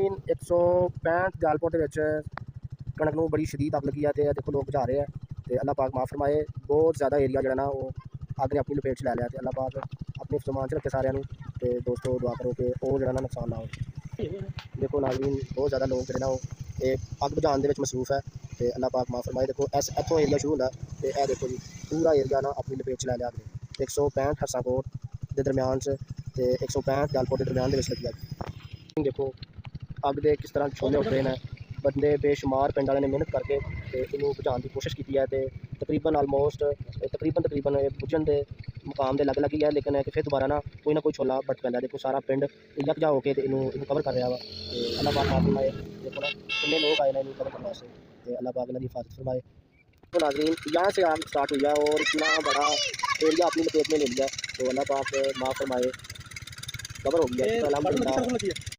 नाज़रीन 165 दियालपुर के कणक नूं बड़ी शदीद अग लगी है तो देखो लोग बुझा रहे हैं तो अल्लाह पाक माफ़ फरमाए। बहुत ज़्यादा एरिया जो ना वो अग ने अपनी लपेट च लै लिया तो अल्लाह पाक अपने समान च रखे सारिਆਂ ਨੂੰ तो दोस्तों दुआ करो कि वो जो ना नुकसान ना हो। देखो नाज़रीन बहुत ज़्यादा लोग जो ना वो अग बुझाने के मसरूफ है तो अल्लाह पाक माफ़ फरमाए। देखो इतों एरिया शुरू होंदा तो यह देखो जी पूरा एरिया ना अपनी लपेट च लै लिया अग ने 165 हरसाकोट के दरम्यान तो 165 दियालपुर के दरम्यान लगी अग। देखो अग के किस तरह छोले उठ रहे हैं बंदे बेशुमार पिंड वाले ने मेहनत करके इनू बुझाने की कोशिश की है तो तकरीबन आलमोस्ट तकरीबन बुझन के मुकाम के लग लगी है लेकिन फिर दोबारा ना कोई छोला बट पैंदा। देखो सारा पिंड यकजा होकर इनू कवर कर रहा वा तो अल्लाह पाक माफ़ फरमाए। देखो ना कितने लोग आए ना इनू कवर करने वास्ते तो अल्लाह पाक इन्होंने हिफाजत फरमाए। तो नाज़रीन यहाँ से आग स्टार्ट हुई है और इतना बड़ा एरिया अपनी लपेट में ले लिया तो अल्लाह पाक माफ़ फरमाए कवर हो गया।